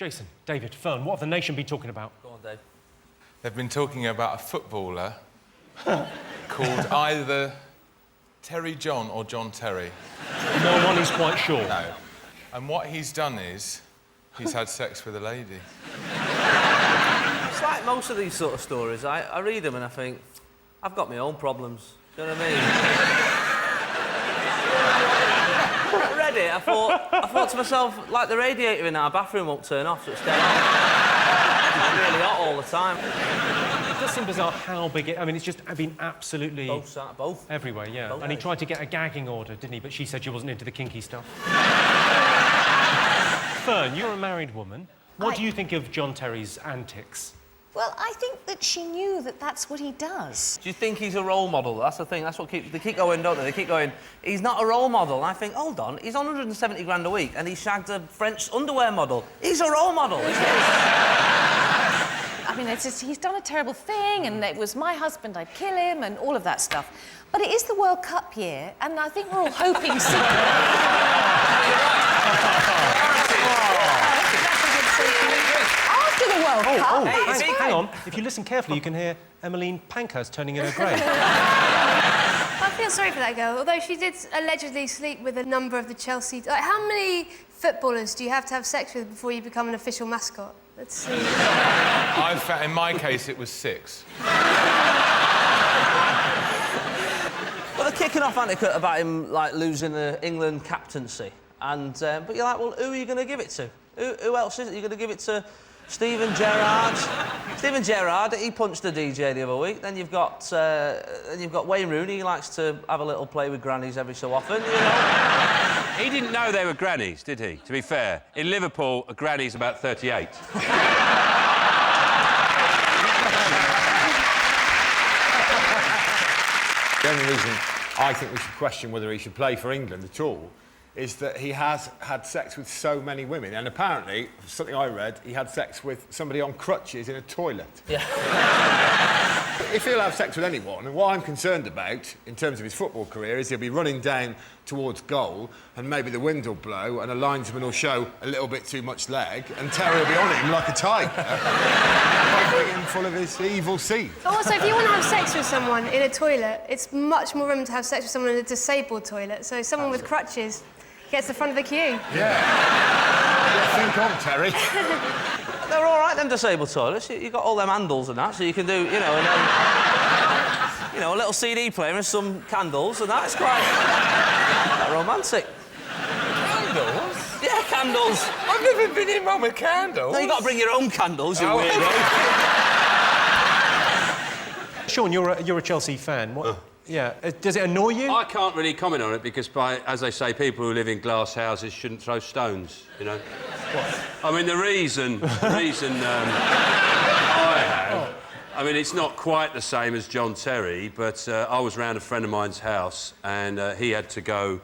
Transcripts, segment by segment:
Jason, David, Fern, what have the nation been talking about? Go on, Dave. They've been talking about a footballer called either Terry John or John Terry. No one is quite sure. No. And what he's done is he's had sex with a lady. It's like most of these sort of stories. I read them and I think, I've got my own problems. Do you know what I mean? I read it, I thought to myself, like the radiator in our bathroom won't turn off, so it's dead on. It's really hot all the time. It does seem bizarre how big it... I mean, it's just been absolutely... Both. Everywhere, yeah. Both. And he tried to get a gagging order, didn't he? But she said she wasn't into the kinky stuff. Fern, you're a married woman. What do you think of John Terry's antics? Well, I think that she knew that that's what he does. Do you think he's a role model? That's the thing. That's what they keep going, don't they? They keep going, he's not a role model. And I think, hold on, he's on 170 grand a week and he shagged a French underwear model. He's a role model. I mean, it's just, he's done a terrible thing and it was my husband, I'd kill him and all of that stuff. But it is the World Cup year and I think we're all hoping... After the World Cup... Hang on. If you listen carefully, you can hear Emmeline Pankhurst turning in her grave. I feel sorry for that girl, although she did allegedly sleep with a number of the Chelsea... Like, how many footballers do you have to have sex with before you become an official mascot? Let's see. In my case, it was 6. Well, they're kicking off anecdote about him, like, losing the England captaincy. And, but you're like, well, who are you going to give it to? Who else is it? You're going to give it to Steven Gerrard? Steven Gerrard, he punched the DJ the other week. Then you've got Wayne Rooney. He likes to have a little play with grannies every so often, you know. He didn't know they were grannies, did he? To be fair, in Liverpool, a granny's about 38. The only reason I think we should question whether he should play for England at all is that he has had sex with so many women, and apparently, something I read, he had sex with somebody on crutches in a toilet. Yeah. If he'll have sex with anyone, and what I'm concerned about, in terms of his football career, is he'll be running down towards goal, and maybe the wind will blow, and a linesman will show a little bit too much leg, and Terry will be on him like a tiger, pumping him full of his evil seed. But also, if you want to have sex with someone in a toilet, it's much more room to have sex with someone in a disabled toilet. So someone with crutches gets the front of the queue. Yeah. Think on, Terry. They're all right, them disabled toilets. You've got all them handles and that, so you can do, you know, and then, you know, a little CD player and some candles and that. It's quite romantic. Candles? Yeah, candles. I've never been in one with candles. No, you've got to bring your own candles, you weirdo. Sean, you're a Chelsea fan. What... Yeah. Does it annoy you? I can't really comment on it because, as they say, people who live in glass houses shouldn't throw stones, you know? What? I mean, the reason I have... I mean, it's not quite the same as John Terry, but I was round a friend of mine's house and he had to go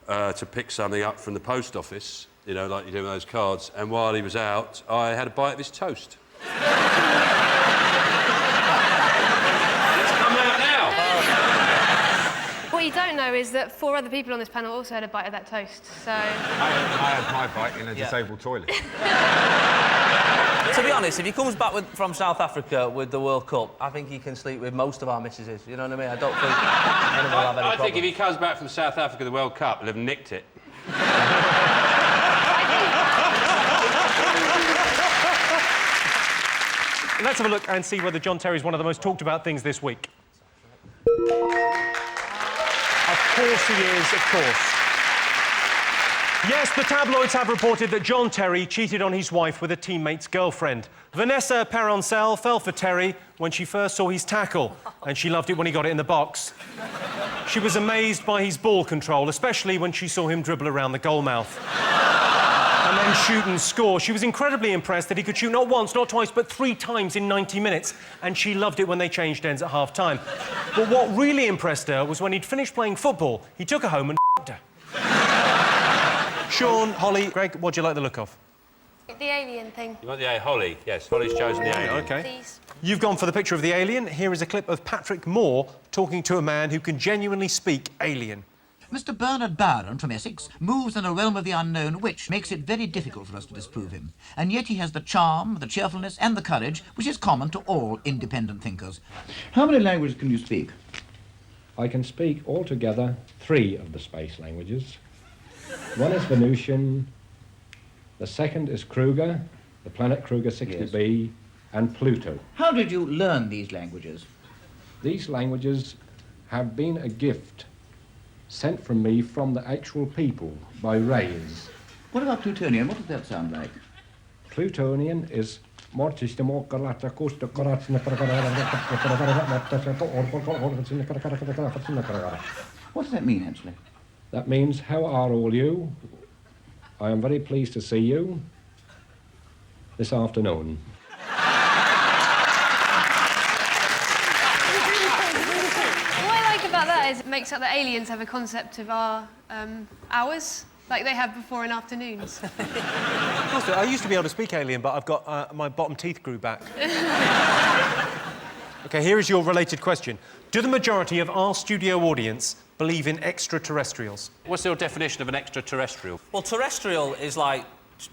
to pick something up from the post office, you know, like you do with those cards, and while he was out, I had a bite of his toast. What you don't know is that 4 other people on this panel also had a bite of that toast, so... I had my bite in a disabled toilet. To be honest, if he comes back from South Africa with the World Cup, I think he can sleep with most of our missuses, you know what I mean? I don't think anyone will have any problem. I think if he comes back from South Africa with the World Cup, he'll have nicked it. Let's have a look and see whether John Terry is one of the most talked about things this week. Of course he is, of course. Yes, the tabloids have reported that John Terry cheated on his wife with a teammate's girlfriend. Vanessa Peroncel fell for Terry when she first saw his tackle, and she loved it when he got it in the box. She was amazed by his ball control, especially when she saw him dribble around the goal mouth. And then shoot and score. She was incredibly impressed that he could shoot not once, not twice, but 3 times in 90 minutes. And she loved it when they changed ends at half-time. But what really impressed her was when he'd finished playing football, he took her home and f***ed her. Sean, Holly, Greg, what do you like the look of? The alien thing. You want the Holly? Yes, Holly's chosen the alien. OK. Please. You've gone for the picture of the alien. Here is a clip of Patrick Moore talking to a man who can genuinely speak alien. Mr. Bernard Byron from Essex moves in a realm of the unknown which makes it very difficult for us to disprove him. And yet he has the charm, the cheerfulness and the courage which is common to all independent thinkers. How many languages can you speak? I can speak altogether 3 of the space languages. One is Venusian, the second is Kruger, the planet Kruger 60b, and Pluto. How did you learn these languages? These languages have been a gift sent from me from the actual people by rays. What about Plutonian? What does that sound like? Plutonian is what does that mean, actually? That means, how are all you? I am very pleased to see you this afternoon. What I like about that is it makes up that aliens have a concept of our hours, like they have before and afternoons. I used to be able to speak alien, but I've got my bottom teeth grew back. OK, here is your related question. Do the majority of our studio audience believe in extraterrestrials? What's your definition of an extraterrestrial? Well, terrestrial is like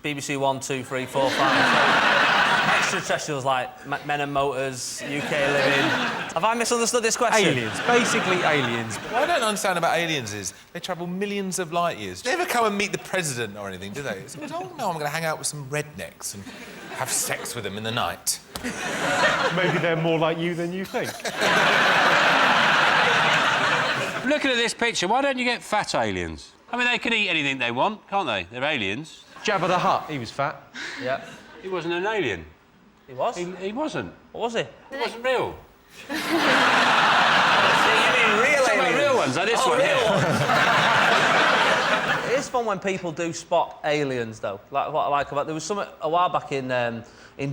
BBC 1, 2, 3, 4, 5. Extraterrestrials like Men and Motors, UK Living. Have I misunderstood this question? Aliens, basically aliens. What I don't understand about aliens is they travel millions of light years. They never come and meet the president or anything, do they? It's like, oh no, I'm going to hang out with some rednecks and have sex with them in the night. Maybe they're more like you than you think. Looking at this picture, why don't you get fat aliens? I mean, they can eat anything they want, can't they? They're aliens. Jabba the Hutt, he was fat. Yeah. He wasn't an alien. He was? He wasn't. What was he? He wasn't real. So you mean real aliens? Real ones, like this one real here. Ones. It is fun when people do spot aliens, though. Like what I like about... There was something a while back in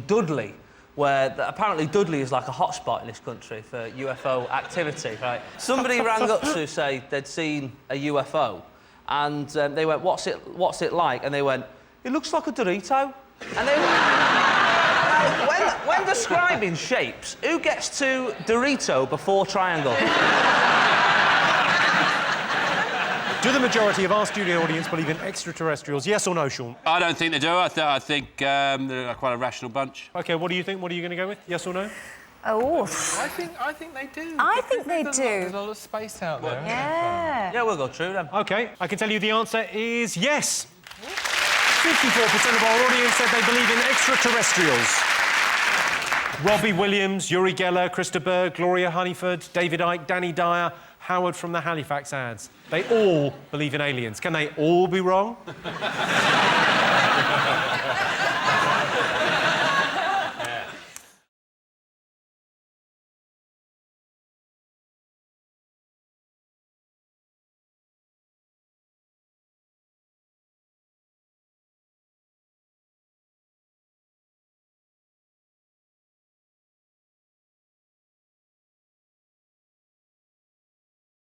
Dudley, where apparently Dudley is like a hotspot in this country for UFO activity, right? Somebody rang up to say they'd seen a UFO, and they went, what's it like? And they went, it looks like a Dorito. And they when describing shapes, who gets to Dorito before triangle? Do the majority of our studio audience believe in extraterrestrials? Yes or no, Sean? I don't think they do. I think they're quite a rational bunch. OK, what do you think? What are you going to go with? Yes or no? Oh. I think they do. I think they do. There's a lot of space out there. Yeah. Yeah, we'll go true then. OK, I can tell you the answer is yes. 54% of our audience said they believe in extraterrestrials. Robbie Williams, Uri Geller, Krista Berg, Gloria Honeyford, David Icke, Danny Dyer, Howard from the Halifax ads. They all believe in aliens. Can they all be wrong?